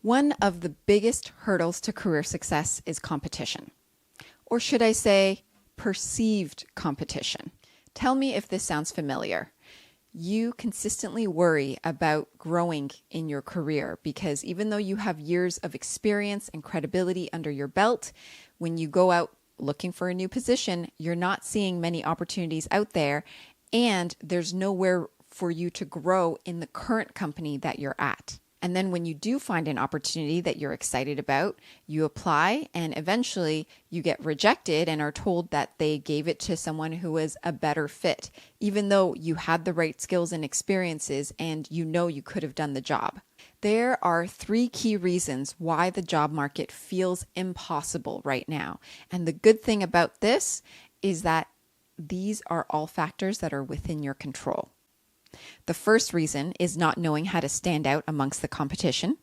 One of the biggest hurdles to career success is competition. Or should I say, perceived competition. Tell me if this sounds familiar. You consistently worry about growing in your career because even though you have years of experience and credibility under your belt, when you go out looking for a new position, you're not seeing many opportunities out there, and there's nowhere for you to grow in the current company that you're at. And then when you do find an opportunity that you're excited about, you apply and eventually you get rejected and are told that they gave it to someone who was a better fit, even though you had the right skills and experiences and you know you could have done the job. There are 3 key reasons why the job market feels impossible right now. And the good thing about this is that these are all factors that are within your control. The first reason is not knowing how to stand out amongst the competition.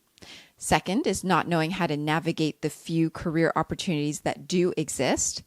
Second is not knowing how to navigate the few career opportunities that do exist.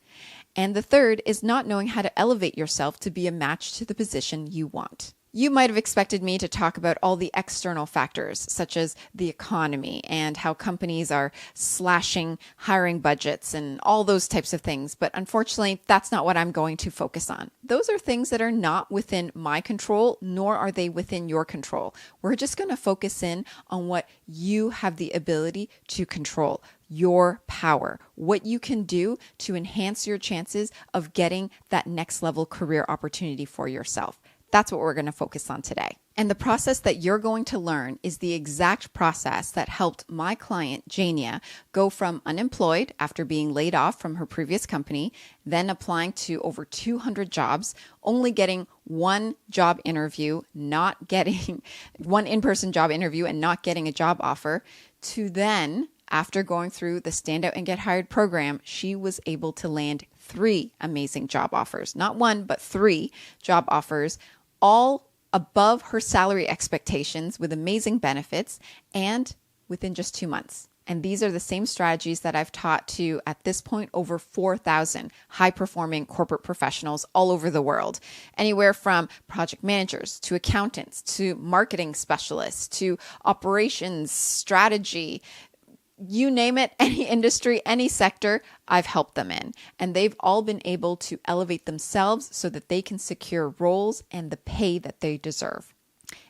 And the third is not knowing how to elevate yourself to be a match to the position you want. You might have expected me to talk about all the external factors, such as the economy and how companies are slashing hiring budgets and all those types of things. But unfortunately, that's not what I'm going to focus on. Those are things that are not within my control, nor are they within your control. We're just going to focus in on what you have the ability to control. Your power, what you can do to enhance your chances of getting that next level career opportunity for yourself. That's what we're going to focus on today. And the process that you're going to learn is the exact process that helped my client, Raynier, go from unemployed after being laid off from her previous company, then applying to over 200 jobs, only getting one job interview, not getting one in-person job interview and not getting a job offer, to then, after going through the Stand Out and Get Hired program, she was able to land 3 amazing job offers. Not one, but 3 job offers, all above her salary expectations with amazing benefits and within just 2 months. And these are the same strategies that I've taught to, at this point, over 4,000 high-performing corporate professionals all over the world. Anywhere from project managers to accountants to marketing specialists to operations, strategy, you name it, any industry, any sector, I've helped them in. And they've all been able to elevate themselves so that they can secure roles and the pay that they deserve.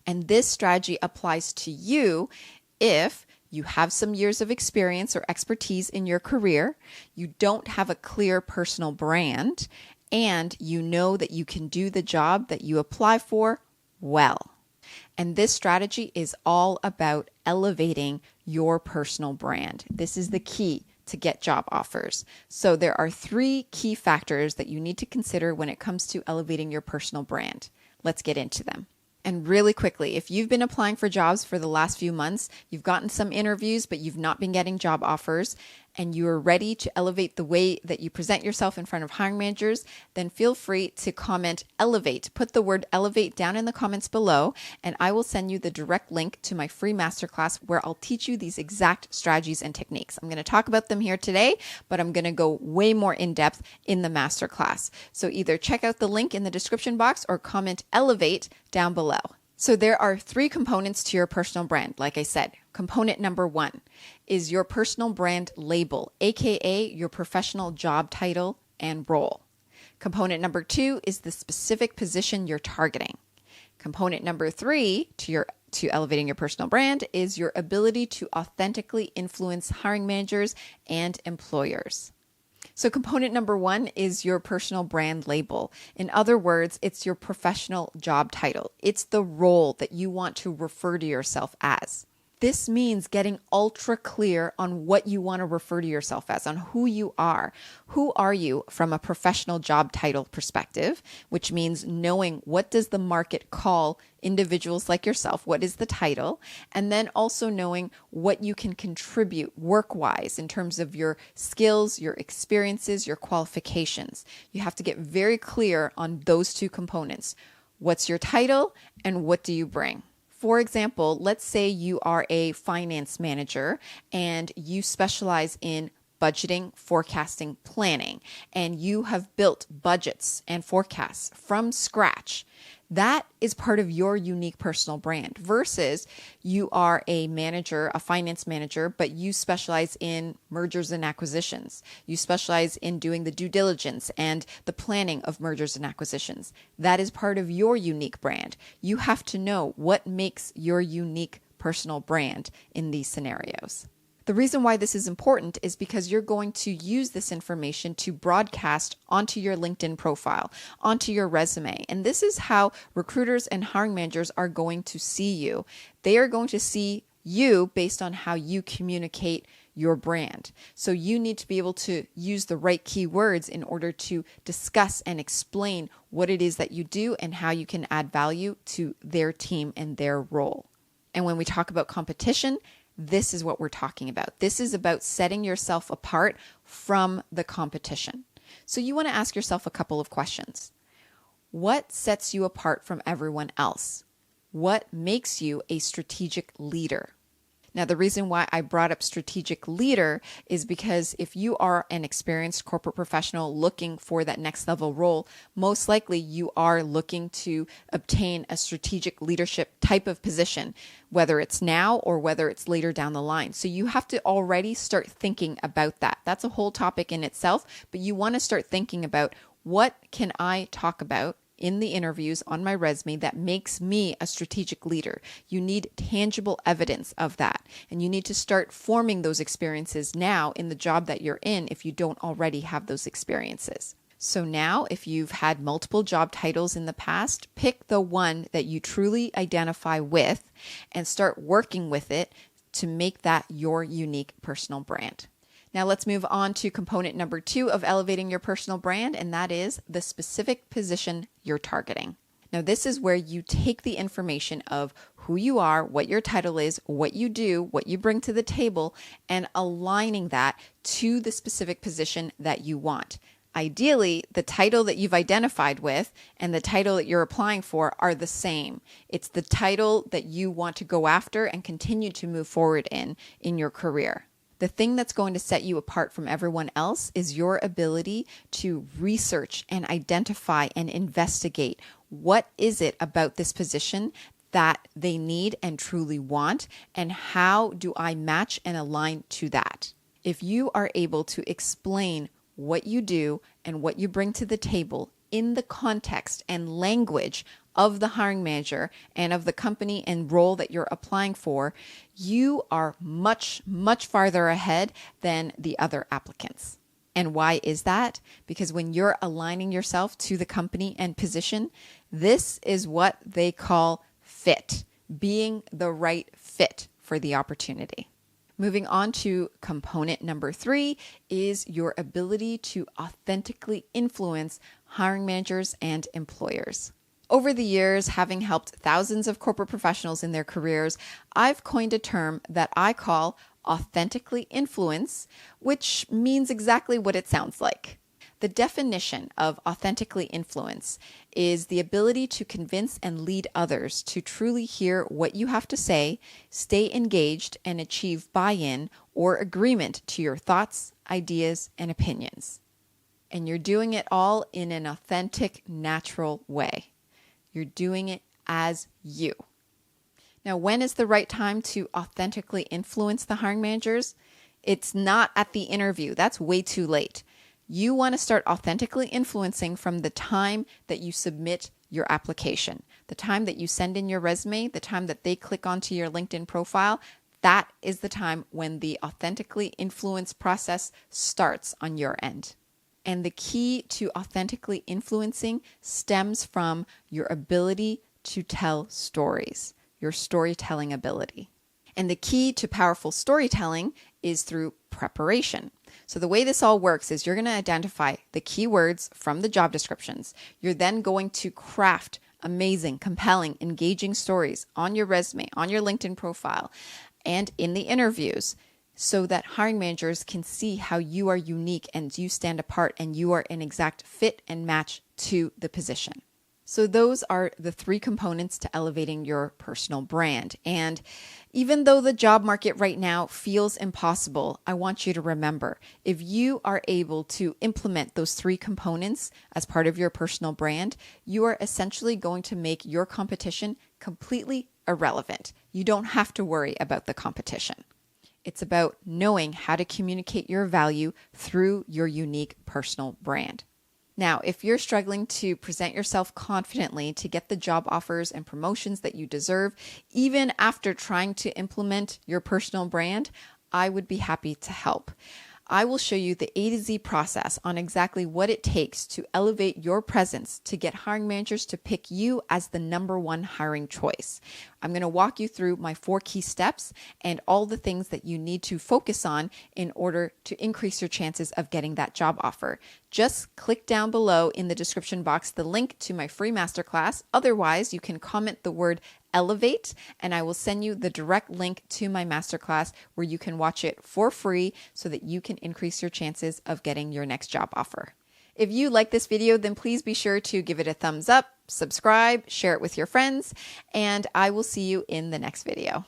And this strategy applies to you if you have some years of experience or expertise in your career, you don't have a clear personal brand, and you know that you can do the job that you apply for well. And this strategy is all about elevating your personal brand. This is the key to get job offers. So there are 3 key factors that you need to consider when it comes to elevating your personal brand. Let's get into them. And really quickly, if you've been applying for jobs for the last few months, you've gotten some interviews, but you've not been getting job offers, and you are ready to elevate the way that you present yourself in front of hiring managers, then feel free to comment elevate. Put the word elevate down in the comments below, and I will send you the direct link to my free masterclass where I'll teach you these exact strategies and techniques. I'm going to talk about them here today, but I'm going to go way more in depth in the masterclass. So either check out the link in the description box or comment elevate down below. So there are 3 components to your personal brand. Like I said, component number 1 is your personal brand label, aka your professional job title and role. Component number 2 is the specific position you're targeting. Component number 3 to elevating your personal brand is your ability to authentically influence hiring managers and employers. So component number 1 is your personal brand label. In other words, it's your professional job title. It's the role that you want to refer to yourself as. This means getting ultra clear on what you want to refer to yourself as, on who you are. Who are you from a professional job title perspective, which means knowing what does the market call individuals like yourself, what is the title, and then also knowing what you can contribute work-wise in terms of your skills, your experiences, your qualifications. You have to get very clear on those 2 components. What's your title and what do you bring? For example, let's say you are a finance manager and you specialize in budgeting, forecasting, planning, and you have built budgets and forecasts from scratch. That is part of your unique personal brand versus you are a manager, a finance manager, but you specialize in mergers and acquisitions. You specialize in doing the due diligence and the planning of mergers and acquisitions. That is part of your unique brand. You have to know what makes your unique personal brand in these scenarios. The reason why this is important is because you're going to use this information to broadcast onto your LinkedIn profile, onto your resume. And this is how recruiters and hiring managers are going to see you. They are going to see you based on how you communicate your brand. So you need to be able to use the right keywords in order to discuss and explain what it is that you do and how you can add value to their team and their role. And when we talk about competition, this is what we're talking about. This is about setting yourself apart from the competition. So you want to ask yourself a couple of questions. What sets you apart from everyone else? What makes you a strategic leader? Now, the reason why I brought up strategic leader is because if you are an experienced corporate professional looking for that next level role, most likely you are looking to obtain a strategic leadership type of position, whether it's now or whether it's later down the line. So you have to already start thinking about that. That's a whole topic in itself, but you want to start thinking about what can I talk about in the interviews on my resume that makes me a strategic leader. You need tangible evidence of that. And you need to start forming those experiences now in the job that you're in if you don't already have those experiences. So now, if you've had multiple job titles in the past, pick the one that you truly identify with and start working with it to make that your unique personal brand. Now let's move on to component number 2 of elevating your personal brand, and that is the specific position you're targeting. Now this is where you take the information of who you are, what your title is, what you do, what you bring to the table, and aligning that to the specific position that you want. Ideally, the title that you've identified with and the title that you're applying for are the same. It's the title that you want to go after and continue to move forward in your career. The thing that's going to set you apart from everyone else is your ability to research and identify and investigate what is it about this position that they need and truly want, and how do I match and align to that. If you are able to explain what you do and what you bring to the table in the context and language of the hiring manager and of the company and role that you're applying for, you are much, much farther ahead than the other applicants. And why is that? Because when you're aligning yourself to the company and position, this is what they call fit, being the right fit for the opportunity. Moving on to component number 3 is your ability to authentically influence hiring managers and employers. Over the years, having helped thousands of corporate professionals in their careers, I've coined a term that I call authentically influence, which means exactly what it sounds like. The definition of authentically influence is the ability to convince and lead others to truly hear what you have to say, stay engaged, and achieve buy-in or agreement to your thoughts, ideas, and opinions. And you're doing it all in an authentic, natural way. You're doing it as you. Now, when is the right time to authentically influence the hiring managers? It's not at the interview. That's way too late. You want to start authentically influencing from the time that you submit your application, the time that you send in your resume, the time that they click onto your LinkedIn profile. That is the time when the authentically influence process starts on your end. And the key to authentically influencing stems from your ability to tell stories, your storytelling ability. And the key to powerful storytelling is through preparation. So the way this all works is you're going to identify the keywords from the job descriptions. You're then going to craft amazing, compelling, engaging stories on your resume, on your LinkedIn profile, and in the interviews, so that hiring managers can see how you are unique and you stand apart and you are an exact fit and match to the position. So those are the 3 components to elevating your personal brand. And even though the job market right now feels impossible, I want you to remember, if you are able to implement those 3 components as part of your personal brand, you are essentially going to make your competition completely irrelevant. You don't have to worry about the competition. It's about knowing how to communicate your value through your unique personal brand. Now, if you're struggling to present yourself confidently to get the job offers and promotions that you deserve, even after trying to implement your personal brand, I would be happy to help. I will show you the A to Z process on exactly what it takes to elevate your presence to get hiring managers to pick you as the #1 hiring choice. I'm going to walk you through my 4 key steps and all the things that you need to focus on in order to increase your chances of getting that job offer. Just click down below in the description box the link to my free masterclass. Otherwise, you can comment the word elevate and I will send you the direct link to my masterclass where you can watch it for free so that you can increase your chances of getting your next job offer. If you like this video, then please be sure to give it a thumbs up, subscribe, share it with your friends, and I will see you in the next video.